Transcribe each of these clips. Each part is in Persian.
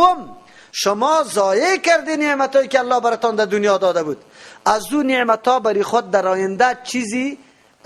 دوم، شما ضایع کردی نعمتایی که الله براتون در دنیا داده بود. از اون نعمتها برای خود در آینده چیزی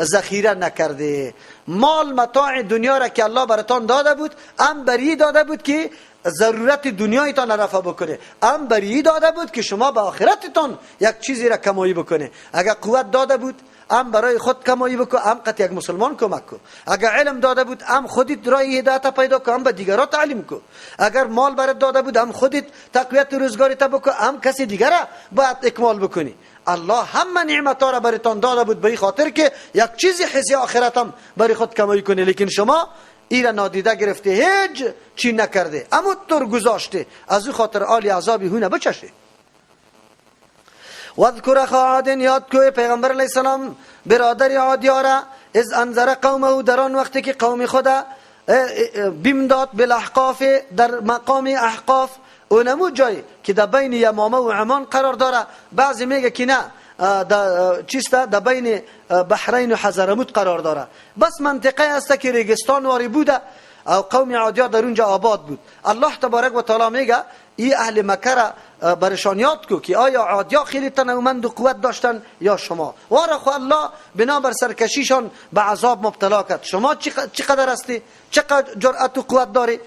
ذخیره نکرده. مال متاع دنیا را که الله براتون داده بود، ام بری داده بود که ضرورت دنیایتان رفع بکنه، ام بری داده بود که شما به آخرتتان یک چیزی را کمایی بکنه. اگر قوت داده بود، ام برای خود کمایی بکن، ام قط یک مسلمان کمک کن. اگر علم داده بود، ام خودت راه هدایت پیدا کن، ام به دیگران تعلیم کن. اگر مال برات داده بود، ام خودت تقویت روزگاریت بکن، ام کسی دیگر را باید اکمال بکنی. الله همه نعمت‌ها را براتون داده بود به خاطر که یک چیزی حسی آخرت هم برای خود کمایی کنی، لیکن شما این را نادیده گرفته، هیچ چی نکرده، اما طور گذاشته. از او خاطر آلی عذابی هونه بچشه. واذکر اخا عاد، یاد کوی پیغمبر علیه السلام برادر عادیا را، از انذر قومه، در آن وقتی که قوم خدا بیم داد بالاحقاف، در مقام احقاف، اونمو جایی که در بین یمامه و عمان قرار داره. بعضی میگه که نه، چیسته در بین بحرین و حضرموت قرار داره، بس منطقه است که ریگستان واری بوده او قوم عادیا در اونجا آباد بود. الله تبارک و تعالی میگه ای اهل مکه را برشان یاد کو که آیا عادیا خیلی تنومند و قوت داشتن یا شما. وارخو الله بنابر سرکشیشان به عذاب مبتلا کرد. شما چقدر هستی؟ چقدر جرأت و قوت داری؟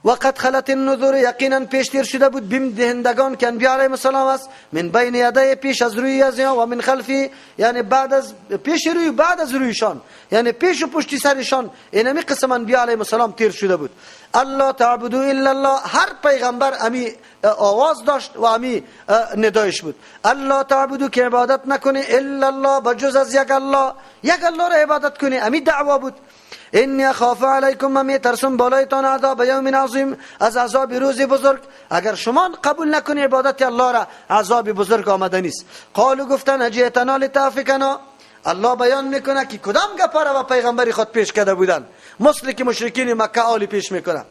وقد خلت النذور، یقینا پیش تیر شده بود بیم دهندگان که انبیاء علیهم السلام است، من بین یدای، پیش از روی ازیا، و من خلفی، یعنی بعد از پیش روی بعد از رویشان، یعنی پیش و پشت سرشان. اینمی قسم انبیاء علیهم السلام تیر شده بود. الله تعبدوا الا الله، هر پیغمبر امی آواز داشت و امی ندایش بود. الله تعبدوا، که عبادت نکنه، الا الله، بجز از یک الله، یک الله را عبادت کنه، امی دعوا بود. انی اخاف علیکم، من میترسم بالایتان عذاب یوم عظیم، از عذاب روز بزرگ. اگر شما قبول نکنی عبادت الله را، عذاب بزرگ آمده نیست. قالو، گفتن اجئتنا لتافکنا، الله بیان میکنه که کدام گپا را به پیغمبری خود پیش کرده بودن، مثل که مشرکین مکه آلی پیش میکنه.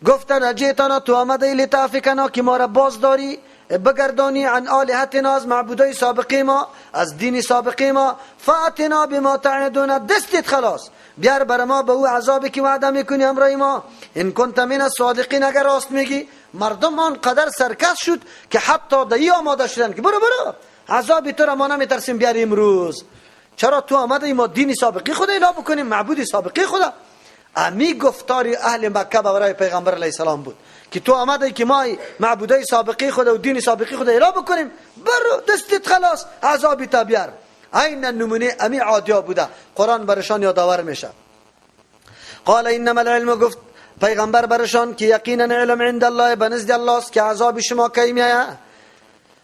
گفتن اجئتنا، تو آمده لتافکنا که ما را باز داری، بگردانی عن آلهتنا، از معبودای سابقی ما، از دین سابقی ما. فاتنا بما تعدون، دستت خلاص بیار بر ما به او عذابی که وعده میکنی امرای ما. ان کنت من الصادقین، اگر راست میگی. مردم آنقدر سرکش شد که حتی دایی آماده شدن که برو عذابی تو را ما نمیترسیم بیاری امروز. چرا تو آمده ما دین سابقی خدا اله بکنیم، معبود سابقی خدا؟ امی گفتاری اهل مکه برای پیغمبر علیه السلام بود که تو آمده که ما معبودای سابقی خدا و دین سابقی خدا اله بکنیم، برو دستت خلاص عذابی تا بیار. این نمونه امی عادیا بوده، قرآن برشان یادآور میشه. قال انما العلم، گفت پیغمبر برشان که یقینا علم عند الله، بنزد الله است که عذاب شما کی میآید.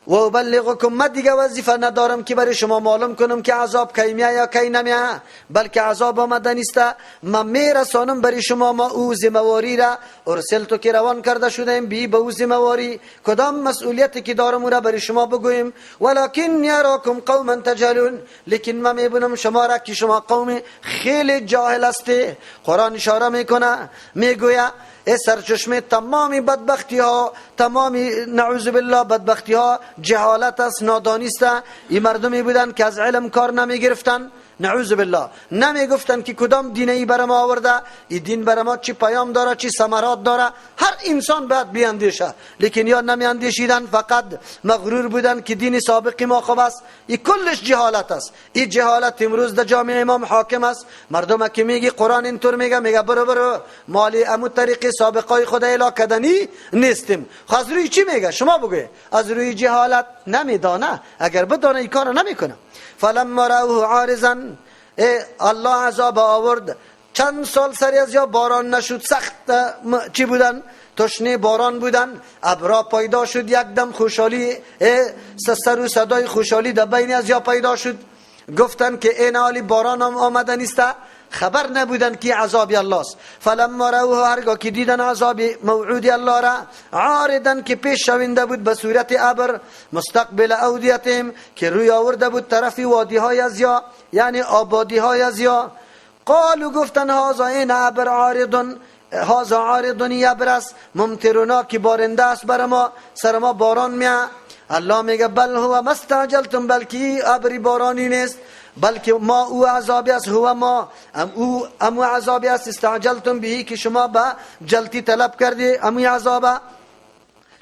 و ابلغکم، من دیگه وظیفه ندارم که برای شما معلوم کنم که عذاب کی میآید یا کی نمیآید، بلکه عذاب آمده نیست. من میرسانم برای شما ما او ذمه‌واری را، ارسلتو که روان کرده شدیم بی به او ذمه‌واری، کدام مسئولیتی که دارم را برای شما بگویم. ولکن یراکم قوما تجهلون، لیکن من میبینم شما را که شما قوم خیلی جاهل هستی. قرآن اشاره میکنه، میگوید ای سرچشمه تمامی بدبختی ها، تمامی نعوذ بالله بدبختی ها جهالت است، نادانی است. این مردمی بودن که از علم کار نمی گرفتن، نعوذ بالله، نمی گفتن که کدام دینه ای بر ما آورده، این دین بر ما چی پیام داره، چی ثمرات داره. هر انسان باید بیاندیشه، لیکن یا نمی اندیشیدن، فقط مغرور بودن که دین سابقی ما خوب است. این کلش جهالت است. این جهالت امروز در جامعه امام حاکم است. مردم که میگی قرآن اینطور میگه برو مالی امو طریق سابقای خدا اله کدنی نیستیم. از روی چی میگه؟ شما بگوی. از روی جهالت نمیدانه، اگر بدانه این کارو نمیکنه. فلما رأوه عارضا، الله عذاب آورد. چند سال سری از یا باران نشد، سخت چی بودن؟ تشنه باران بودن. ابرا پیدا شد، یک دم خوشحالی، سر و صدای خوشحالی در بین از یا پیدا شد. گفتن که این حالی باران هم آمده نیست، خبر نبودن که عذاب الله است. فلما رأوه، هرگاه که دیدن عذاب موعود الله را، عارضا که پیش شونده بود به صورت ابر، مستقبل اودیتهم که روی آورده بود طرفی وادی های از یا، یعنی آبادی های از یا. قالو، گفتن هذا این ابر عارض، هذا عارض یبرس ممطرنا که بارنده است بر ما، سر ما باران میاد. الله میگه بل هو مستعجلتم، بلکی ابری بارانی نیست، بلکه ما او عذابی است، هو ما امو عذابی است، استعجلتم بهی که شما با جلتی طلب کردی امو عذابه.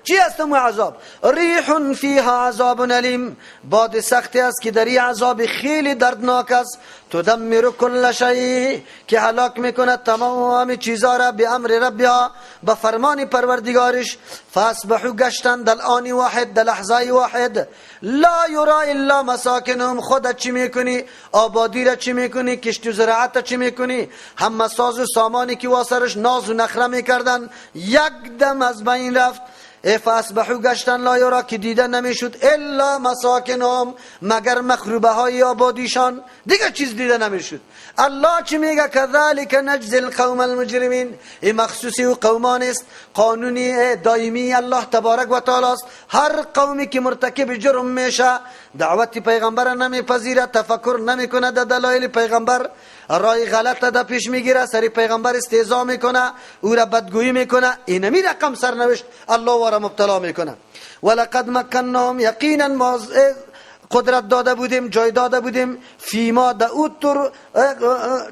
چی است اون عذاب؟ ریح فیها عذاب علیم، باد سختی است که در این عذاب خیلی دردناک است. تدمر کل شیء، که هلاک میکنه تمام چیزا را به امر ربها، به فرمان پروردگارش. فاصبحوا گشتن در آن واحد، در لحظه واحد. لا یرا الا مساکنهم، خودت چی میکنی؟ آبادی را چی میکنی؟ کشت و زراعت را چی میکنی؟ همه ساز و سامانی که واسرش ناز و نخره میکردن یک دم از بین رفت. فاصبحوا گشتن لا یرا، که دیده نمیشد الا مساکنهم، مگر مخروبه های آبادیشان، دیگه چیز دیده نمیشد. الله چی میگه؟ کذالک نجزی القوم المجرمین، این مخصوصی و قومان است، قانونی دائمی الله تبارک و تعالی است. هر قومی که مرتکب جرم میشه دعوت پیغمبر نمیپذیره، تفکر نمیکنه در دلایل پیغمبر، رای غلط ده پیش میگیره، سری پیغمبر استهزا میکنه، او را بدگویی میکنه، اینمی رقم سرنوشت الله وارا مبتلا میکنه. ولقد مکنهم، یقینا ما قدرت داده بودیم، جای داده بودیم، فیما دا اوتر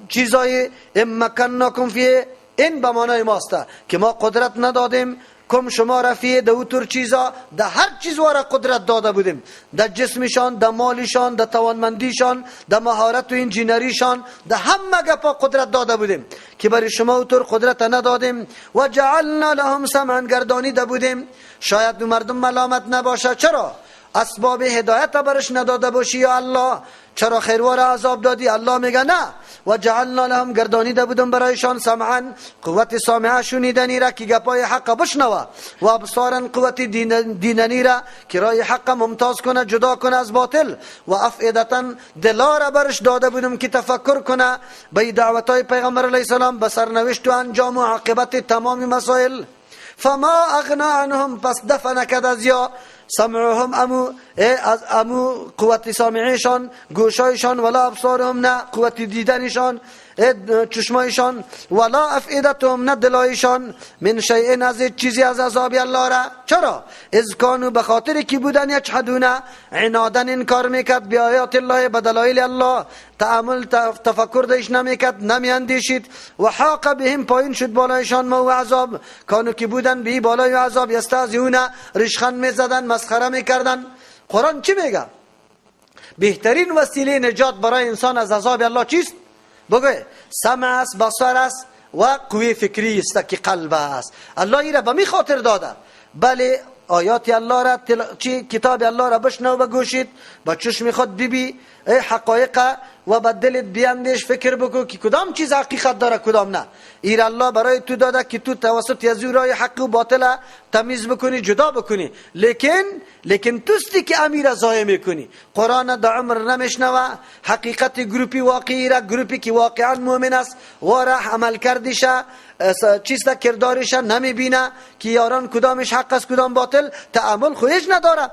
چیزای مکنناکم فیه، این به معنای ماسته که ما قدرت ندادیم کم شما رفیه ده اوتر چیزا، ده هر چیز وارا قدرت داده بودیم، ده جسمشان، ده مالشان، ده توانمندیشان، ده مهارت و انجینریشان، ده همه گپا قدرت داده بودیم که برای شما اوتر قدرت ندادیم. و جعلنا لهم سمعا، گردانیده بودیم. شاید مردم ملامت نباشه، چرا؟ اسباب هدایت برش نداده باشی یا الله؟ چرا خیروار عذاب دادی؟ الله میگه نه. و جعلنا لهم، گردانیده بودم برایشان، سمعا، قوت سامعه شنیدنی را که گپای حق بشنوه، و ابصارا، قوت دیدنی را که رای حق ممتاز کنه، جدا کنه از باطل، و افئدتا، دلا را برش داده بودم که تفکر کنه به دعوتای پیغمبر علیه السلام، به سرنوشت و انجام و عاقبت تمام مسائل. فما اغنا عنهم، پس دفع نکد از یا سمعهم، امو قوت سامعیشان، گوشایشان، ولا ابصارهم، نه قوت دیدنشان، چشمایشان، ولا افئدتهم، نه دلایشان، من شیء، از چیزی از عذاب الله را. چرا؟ اذ کانوا، بخاطر کی بودن، یجحدون، عنادن انکار میکرد، بی آیات الله، بدلایل الله، تأمل تفکر دیش نمیکرد، نمیاندیشید. و حاق بهم، پایین شد بالایشان، ما و عذاب، کانو کی بودن بی بالای عذاب، یستهزئون، ریشخند میزدن، مسخره میکردن. قرآن چی میگه؟ بهترین وسیله نجات برای انسان از عذاب الله چیست؟ بگوی سمع است، بصر است و قوی فکری است که قلب است. الله ایره به می خاطر داده. بله آیات الله را کتاب الله را بشنو و گوشید، با چشم خود ببی حقایق و با دلت بیاندیش، فکر بکو که کدام چیز حقیقت داره کدام نه. ایر الله برای تو داده که تو توسط یزورای حق و باطل تمیز بکنی، جدا بکنی. لیکن توستی که امیر ضایع میکنی. قرآن دا عمر نمیشنوه، حقیقت گروپی واقعی را، گروپی که واقعا مؤمن است واره عمل کردیشه، چیستا کردارش نمیبینه که یاران کدامش حق است کدام باطل، تأمل خودش نداره.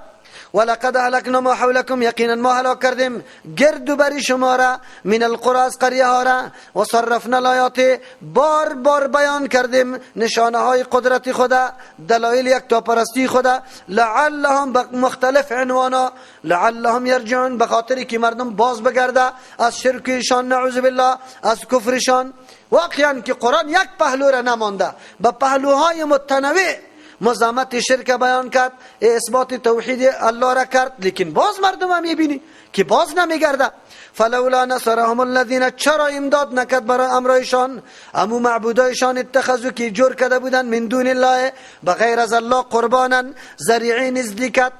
ولقد اهلكنا ما حولكم، یقینا ما هلاک کردیم گرد بر شما را، من القرى، از قریه ها را، و صرفنا الآیات، بار بار بیان کردیم نشانه های قدرت خدا، دلایل یکتاپرستی خدا، لعلهم، مختلف عنوانا، لعلهم یرجعون، بخاطری که مردم باز بگرده از شرکشان، نعوذ بالله، از کفرشان. واقعا که قرآن یک پهلو را نمانده، به پهلوهای متنوع مزامت شرک بیان کرد، اثبات توحید الله را کرد، لیکن باز مردم هم میبینی که باز نمیگرده. فلولا نصرهم الذین، چرا امداد نکرد برای امرایشان امو معبودایشان، اتخذوا که جور کرده بودن، من دون الله، بغیر از الله، قربانا، ذریعه نزدیکت،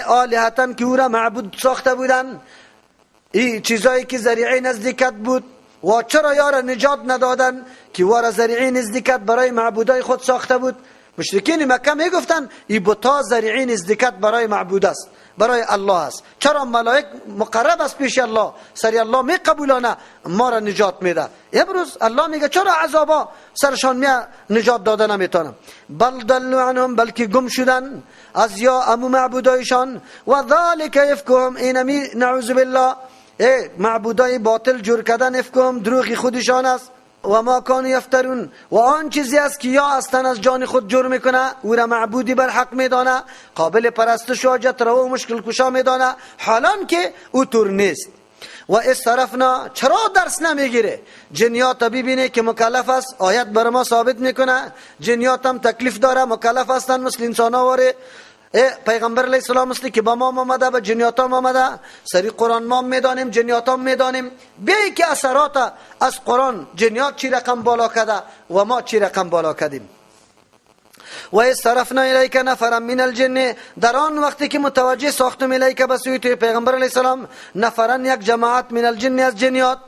آلهتا، که او را معبود ساخته بودن، این چیزایی که ذریعه نزدیکت بود. و چرا یارا نجات ندادن که وارا ذریعه نزدیکت برای معبودای خود ساخته بود؟ مشرکین مکه میگفتن این بتا ذریعه نزدیکت برای معبود است، برای الله است. چرا؟ ملائک مقرب است پیش الله، سری الله میقبولانه، ما را نجات میده. امروز الله میگه چرا عذابا سرشان میا نجات داده نمیتونم. بل ضلوا عنهم، بلکه گم شدن از یا امو معبودایشان، و ذالک افکهم، اینمی نعوذ بالله معبودای باطل جور کردن، افکهم، دروغی خودشان است. و ما کانوا یفترون، و آن چیزی است که یا استن از جان خود جور میکنه، او را معبودی بر حق میدانه، قابل پرستش و حاجت روا و مشکل کشا میدانه، حالان که او طور نیست. و اصرفنا، چرا درس نمیگیره؟ جنیات ببینه که مکلف است، آیت بر ما ثابت میکنه جنیات هم تکلیف داره، مکلف هستن مثل انسان ها واره. پیغمبر علیه السلام مثل که با ما آمده و جنیات هم آمده، سری قرآن ما میدانیم جنیات هم میدانیم. بیایی که اثرات از قرآن جنیات چی رقم بالا کرده و ما چی رقم بالا کردیم. و اصرفنا الیک نفرا من الجن، در آن وقتی که متوجه ساختم الیک به سوی تو پیغمبر علیه السلام، نفرا یک جماعت من الجن از جنیات،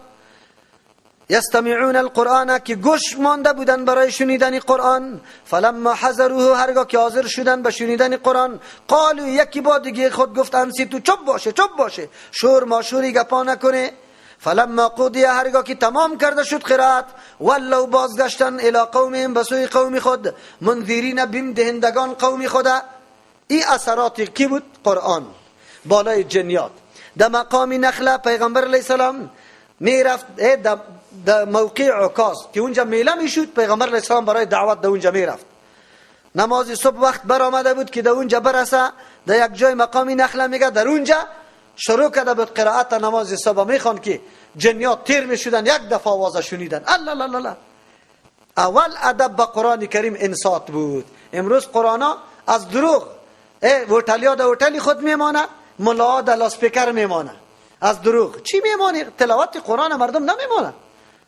یستمعون القرآن که گوش مانده بودن برای شنیدن قرآن. فلما حضروه، هرگاه که حاضر شدن به شنیدن قرآن، قالوا، یکی با دیگه خود گفت انصتوا، چپ باشه، شور ماشوری گپا نکنه. فلما قضی، هرگاه که تمام کرده شد قرائت، ولوا، بازگشتن الی قومهم، به سوی قوم خود، منذرین، بیم دهندگان قوم خود. این اثراتی کی بود؟ قرآن بالای جنیات. در مقام نخله پیغمبر علیه السلام میرفت در موقع عکاظ که اونجا میله میشد، پیغمبر علیه السلام برای دعوت در اونجا میرفت. نماز صبح وقت برآمده بود که در اونجا برسه، در یک جای مقام نخله میگه در اونجا شروع کرده بود قرائت نماز صبح، میخوان که جنیات تیر میشدن، یک دفعه آواز شنیدن. الله، اول ادب به قرآن کریم انصات بود. امروز قرآن از دروغ، هتلیا در هتل خود میمانه، ملا در لاسپیکر میمانه. از دروغ چی میمانی؟ تلاوت قرآن مردم نمیمانه.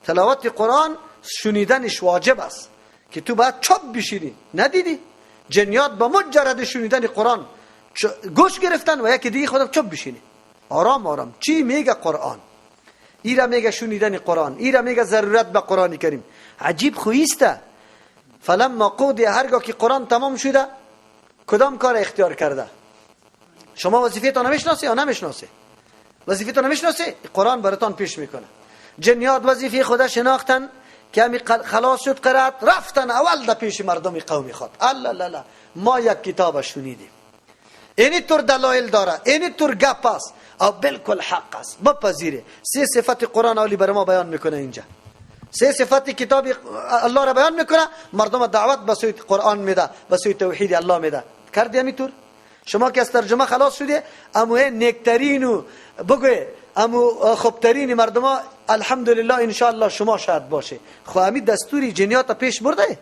تلاوت قرآن شنیدنش واجب است که تو باید چپ بشینی. ندیدی جنیات با مجرد شنیدن قرآن گوش گرفتن و یکی دیگه خودم چپ بشینی آرام. چی میگه قرآن؟ ایرا میگه شنیدن قرآن، ایرا میگه ضرورت به قرآن کریم. عجیب خویسته. فلما قضی، هرگاه که قرآن تمام شده، کدام کار اختیار کرده؟ شما وظیفه‌تون نمیشناسی یا نمیشناسی؟ وظیفه‌تون نمیشناسی، قرآن براتون پیش میکنه. جنیات وظیفه خود شناختن که همی خلاص شد قرائت، رفتن اول در پیش مردم قومی خود. الله، ما یک کتاب شنیدیم، اینی طور دلایل داره، اینی طور گپ است، او بالکل حق است، بپذیره. سه صفت قرآن اولی برای ما بیان میکنه اینجا. سه صفت کتاب الله را بیان میکنه، مردم دعوت به سوی قرآن میده، به سوی توحید الله میده. کردی همینطور؟ شما که از ترجمه خلاص شدی، امو نیکترین و بگوی امو خوبترین مردم ها الحمدلله انشاءالله شما شاید باشه. خو همین دستوری جنیات پیش برده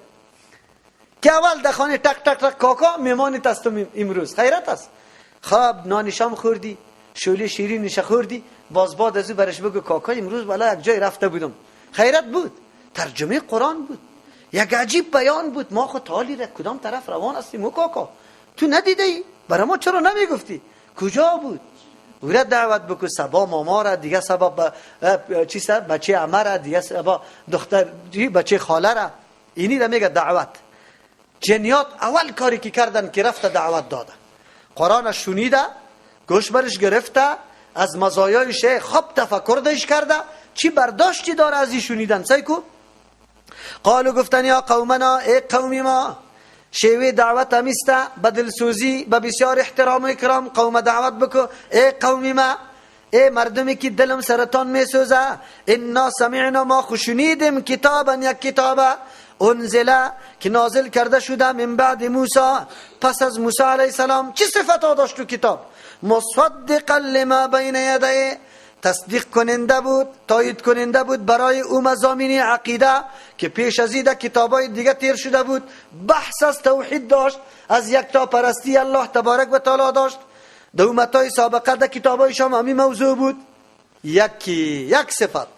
که اول در خانه تک تک تک کاکا میمانیت است. امروز خیرت است، خواب نان شام خوردی، شوله شیرین نشه خوردی، باز بعد از او برش بگو کاکا امروز بالا یک جای رفته بودم. خیرت بود. ترجمه قرآن بود، یک عجیب بیان بود. ما خود حالی را کدام طرف روان هستیم او کاکا؟ تو ندیدی؟ برای ما چرا نمیگفتی؟ کجا بود؟ ورا دعوت بکو، سبا ماما را، دیگه سبا چی سب بچه عمه را، دیگه سبا دختر بچه خاله را. اینی را میگه دعوت. جنیات اول کاری که کردن که رفت دعوت داده، قرآن شنیده، گوش برش گرفته، از مزایایش خوب تفکر داشت کرده، چی برداشتی داره از این شنیدن. سایکو قالو، گفتن یا قومنا، ای قومی ما، شیوه دعوت همیسته به دلسوزی، به بسیار احترام و اکرام قوم دعوت بکو. ای قومی ما، ای مردمی که دلم سرطان میسوزه، انا سمعنا، ما خوشنیدیم، کتابا، یک کتابه، انزله که نازل کرده شده من بعد موسی، پس از موسی علیه السلام. چه صفت ها داشت تو کتاب؟ مصدقا لما بین یدیه، تصدیق کننده بود، تایید کننده بود برای او مضامین عقیده که پیش از این کتابای دیگه تیر شده بود. بحث از توحید داشت، از یک تا پرستی الله تبارک و تعالی داشت. در امتهای سابقه در کتابایش هم همین موضوع بود. یک صفت.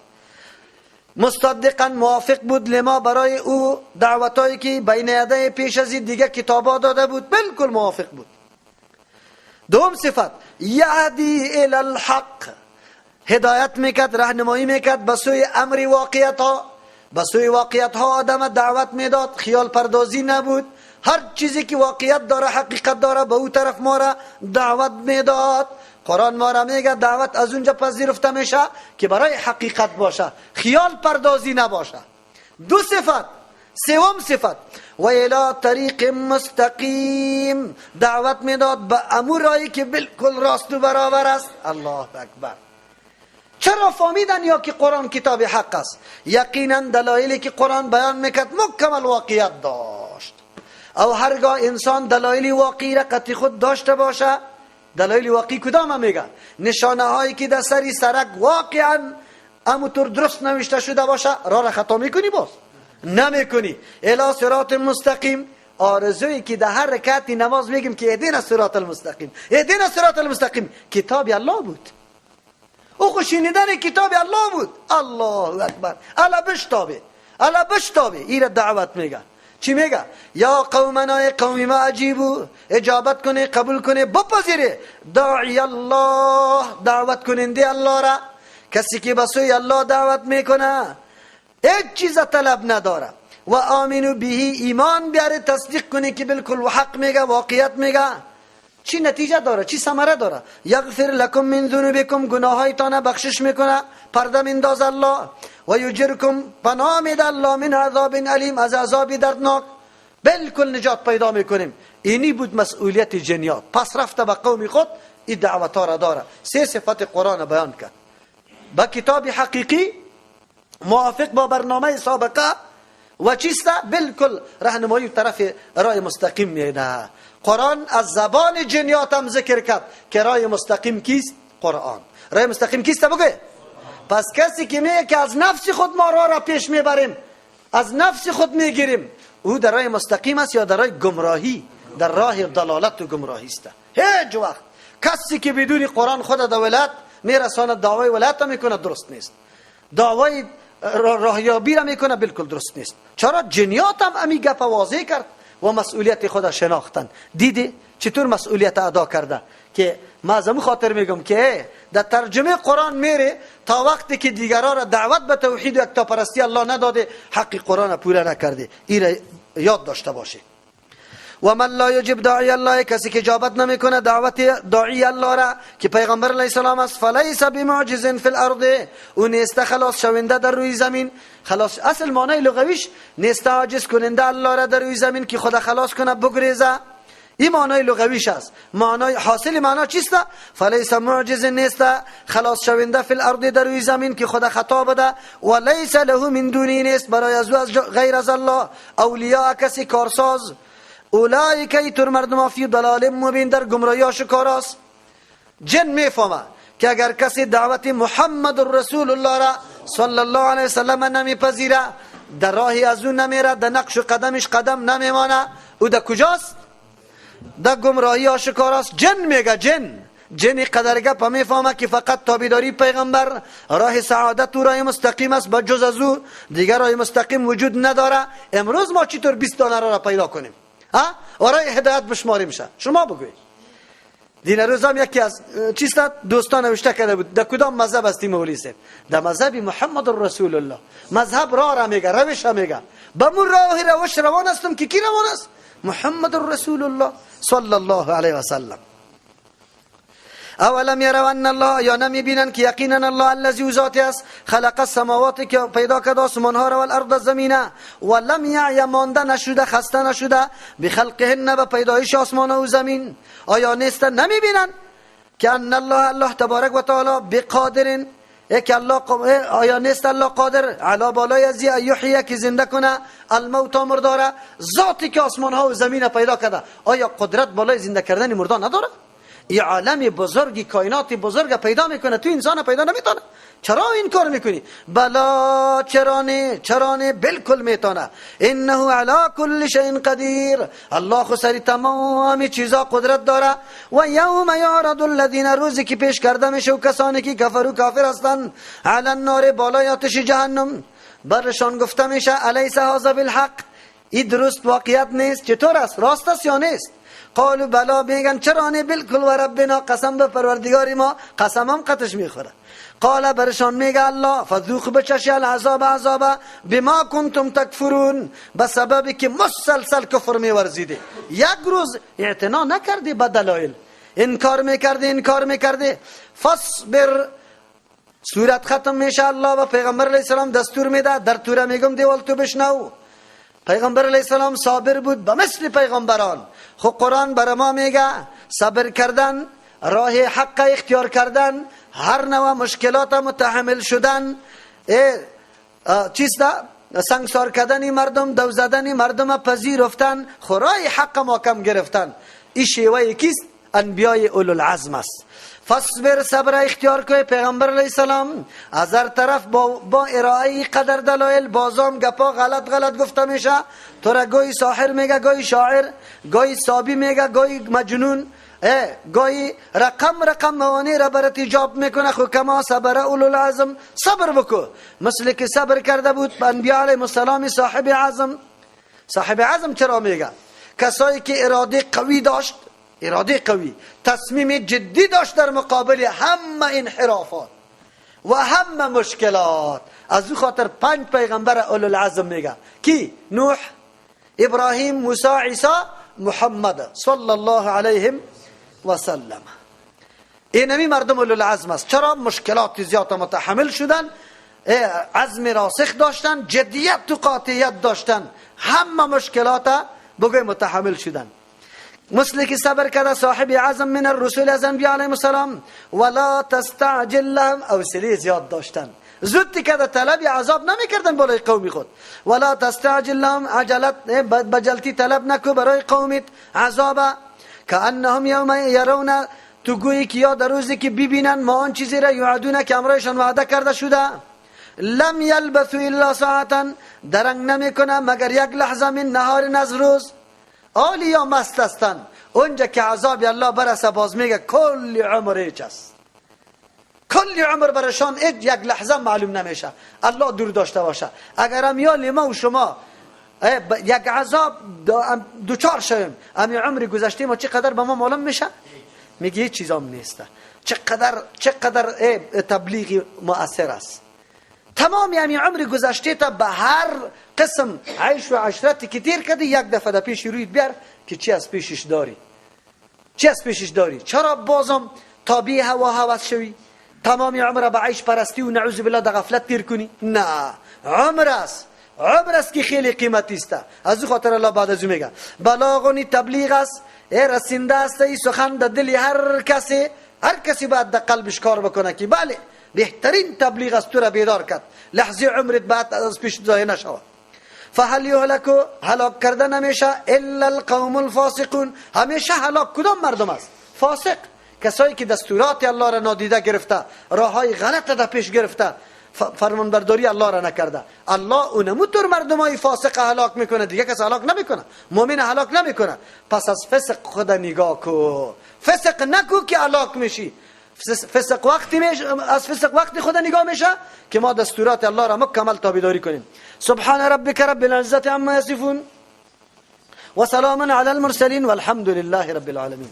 مصدقا، موافق بود، لما، برای او دعوتایی که بین یدی پیش از این دیگه کتابا داده بود، بالکل موافق بود. دوم صفت، یهدی الی الحق، هدایت میکرد، راهنمایی میکرد به سوی امر واقعیت ها. به سوی واقعیت ها آدم دعوت میداد، خیال پردازی نبود. هر چیزی که واقعیت داره، حقیقت داره، به او طرف ما را دعوت میداد. قرآن ما را میگه دعوت از اونجا پذیرفته میشه که برای حقیقت باشه، خیال پردازی نباشه. دو صفت. سوم صفت، و الی طریق مستقیم، دعوت میداد به امور رایی که بالکل راست و برابر است. الله اکبر. چرا فهمیدن یا که قرآن کتاب حق است؟ یقینا دلایلی که قرآن بیان میکرد مکمل واقعیت داشت. او هرگاه انسان دلایلی واقعی را قطعی خود داشته باشه، دلایل واقعی کدام میگه؟ نشانه هایی که در سری سرک واقعا همونطور درست نوشته شده باشه را خطا میکنی؟ باز نمیکنی. الی صراط مستقیم، آرزویی که در هر رکعت نماز میگیم که اهدنا الصراط المستقیم، اهدنا الصراط المستقیم کتاب الله بود، او خو شنیدن کتاب الله بود. الله اکبر. الا بشتابه این دعوت میگه. چی میگه؟ یا قومنا، قوم ما اجیبو، اجابت کنه، قبول کنه، بپذیره داعی الله، دعوت کننده الله را. کسی که به سوی الله دعوت میکنه هیچ چیز طلب نداره و آمنو بهی، ایمان بیاره، تصدیق کنه که بالکل و حق میگه، واقعیت میگه. چی نتیجه داره؟ چی ثمره داره؟ یغفر لکم من ذنوبکم، گناهایتان بخشش میکنه، پرده مینداز الله، و یجرکم، پناه میده الله، من عذاب علیم، از عذاب دردناک، بالکل نجات پیدا میکنیم. اینی بود مسئولیت جنیات. پس رفته به قوم خود این دعوت ها را داره. سه صفت قرآن بیان کرد با کتاب حقیقی موافق با برنامه سابقه و چیسته بالکل راهنمایی طرف راه مستقیم میده. قرآن از زبان جنیات هم ذکر کرد که راه مستقیم کیست؟ قرآن. راه مستقیم کیست بگه؟ پس کسی که میگه که از نفس خود ما را پیش میبریم، از نفس خود میگیریم، او در راه مستقیم است یا در راه گمراهی، در راه ضلالت و گمراهی است؟ هیچ وقت کسی که بدون قرآن خود در ولایت میرسانه دعوای ولایت میکنه درست نیست، دعوای راهیابی را میکنه بالکل درست نیست. چرا؟ جنیات هم امی گپ واضح کرد و مسئولیت خود شناختن. دیدی چطور مسئولیت ادا کرده؟ که ما از همون خاطر میگم که در ترجمه قرآن میره تا وقتی که دیگران را دعوت به توحید و یکتاپرستی الله نداده، حق قرآن پوره نکرده. این را یاد داشته باشه. و من لا یجب داعی الله، کسی که اجابت نمیکنه دعوت داعی الله را که پیغمبر علیه السلام است، فلیس بمعجز فی الارض، او نیست خلاص شونده در روی زمین. خلاص اصل معنی لغویش نیست عاجز کننده الله را در روی زمین که خدا خلاص کنه بگریزه. این معنی لغویش است. معنی حاصل معنی چیست؟ فلیس معجز، نیست خلاص شونده فی الارض در روی زمین که خدا خطا بده، و لیس له من دونی، نیست برای از غیر از الله اولیاء، کسی کارساز. اولئک ایتر مردم فی ضلال مبین، در گمراهی آشکاراست. جن میفهمه که اگر کسی دعوت محمد رسول الله را صلی الله علیه وسلم نمیپذیره، در راهی از اون نمیره، در نقش و قدمش قدم نمیمانه، او در کجاست؟ در گمراهی آشکاراست. جن میگه، جن قدرگه پا میفهمه که فقط تابعداری پیغمبر راه سعادت و راه مستقیم است، با جز از او دیگر راه مستقیم وجود نداره. امروز ما چطور 20 دانه را پیدا کنیم؟ راه هدایت بشماری میشه؟ شما بگوید. دین روز هم یکی از چیست دوستان نوشته کرده بود در کدام مذهب هستی مولی صاحب؟ در مذهب محمد رسول الله. مذهب راه را میگه، روش را میگه. به مون روش روان هستم که کی روان است؟ محمد رسول الله صلی الله علیه و سلم. اولم یروا ان الله، یا نمیبینن که یقینا الله الذی ذاتی است خلق السماوات، که پیدا کرد آسمان ها را، و الارض زمینه، و لم یعی مانده نشده، خسته نشده، بخلقهن، به پیدایش آسمان و زمین. آیا نیست نمیبینن که ان الله تبارک و تعالی بقادر، که الله آیا نیست الله قادر علی بالای ازی یحیی، که زنده کنه الموتى مرداره؟ ذاتی که آسمان ها و زمین پیدا کرده آیا قدرت بالای زنده کردن مردان نداره؟ این عالم بزرگی، کائنات بزرگ پیدا میکنه، تو انسان پیدا نمیتونه. چرا این کار میکنی؟ بلا، چرانه بالکل میتونه. انه علی کل شیء قدیر، الله خود سر تمام چیزا قدرت داره. و یوم یعرض الذین، روزی که پیش کرده میشه و کسانی که کافر هستند، علی النار، بالای آتش جهنم، برشان گفته میشه الیس هذا بالحق، این درست واقعیت نیست؟ چطور است؟ راست است یا نیست؟ قالوا بلا، میگن چرانه بالکل، و ربنا، قسم به پروردگار ما، قسم هم قطش میخوره. قال، برشان میگه الله، فذوق بچشی العذاب، عذاب بما کنتم تکفرون، به سببی که مسلسل کفر میورزیده، یک روز اعتنا نکردی به دلایل، انکار میکردی. فاصبر، سورت ختم میشه، الله و پیغمبر علیه السلام دستور میده، در توره میگم دیوال تو بشنو. پیغمبر علیه السلام صابر بود به مثل پیغمبران. خب قرآن برای ما میگه صبر کردن، راه حق اختیار کردن، هر نوع مشکلات متحمل شدن، سنگسار کردن مردم، دو زدن مردم پذیرفتن، خورای حق محکم گرفتن. این شیوه کیست؟ انبیای اولو العزم است. فاصبر، صبر اختیار که پیغمبر علیه السلام از هر طرف با ارائه قدر دلایل بازام گپا غلط گفته میشه. تو را گوی ساحر میگه، گوی شاعر، گوی صابی میگه، گوی مجنون، گوی رقم موانی را برات ایجاب میکنه. خو کما صبر اولو العزم، صبر بکو مثل که صبر کرده بود انبیا علیهم السلام صاحب عزم. صاحب عزم چرا میگه؟ کسایی که اراده قوی داشت، اراده قوی، تصمیم جدی داشت در مقابل همه انحرافات و همه مشکلات. از او خاطر 5 پیغمبر اولو العزم میگه کی؟ نوح، ابراهیم، موسی، عیسی، محمد صلی الله علیهم و سلم. اینمی مردم اولو العزم است. چرا؟ مشکلات زیاد متحمل شدن، عزم راسخ داشتن، جدیت و قاطعیت داشتن، همه مشکلات بگوی متحمل شدن. مثل که صبر کرده صاحب عزم من الرسول از انبیاء علیهم السلام. ولا تستعجل لهم، حوصله زیاد داشتن، زود که طلب عذاب نمیکردن برای قومی خود. ولا تستعجل لهم، عجلت بجلتی طلب نکو برای قومیت عذاب. کانهم یوم یرون، تو گویی که یا در روزی که ببینن ما آن چیزی را یعدون که امرایشان وعده کرده شده. لم یلبثوا الا ساعتا، درنگ نمیکنه مگر یک لحظه من نهار از روز. آلیا مست هستن، اونجا که عذاب الله برسه باز میگه کل عمر هیچ است، کل عمر برشان یک لحظه معلوم نمیشه. الله دور داشته باشه. اگر امیال ما و شما یک عذاب دوچار شویم، امی عمری گذشته ما چقدر به ما معلوم میشه؟ میگه هیچ چیزام نیسته. چقدر تبلیغی مؤثر است. تمام یعنی عمر گذشته تا به هر قسم عیش و عشرتی که تیر کردی یک دفعه در پیش رویت بیار که چی از پیشش داری، چی از پیشش داری. چرا بازم تابع هوا هوس شوی؟ تمام عمر به عیش پرستی و نعوذ بالله در غفلت تیر کنی؟ نه، عمر است که خیلی قیمتی است. از او خاطر الله بعد از او میگه بلاغونی تبلیغ است، رسنده است ای سخن در دل هر کسی باید در قلبش کار بکنه که بله بهترین تبلیغ است تو را بیدار کرد، لحظه عمرت بعد از پیش ضایع نشود. فهل یهلکو، هلاک کرده نمیشه الا القوم الفاسقون، همیشه هلاک کدام مردم است؟ فاسق، کسایی که دستورات الله را نادیده گرفته، راههای غلط را پیش گرفته، فرمانبرداری الله را نکرده. الله اونموتور مردمای فاسق هلاک میکنه، دیگه کس هلاک نمیکنه، مؤمن هلاک نمیکنه. پس از فسق خود نگاه کو، فسق نکو که هلاک میشی. فسق وقتی خود نگاه میشه که ما دستورات الله را مکمل تابعداری کنیم. سبحان ربک رب العزة عما یصفون و سلام علی المرسلین والحمد لله رب العالمین.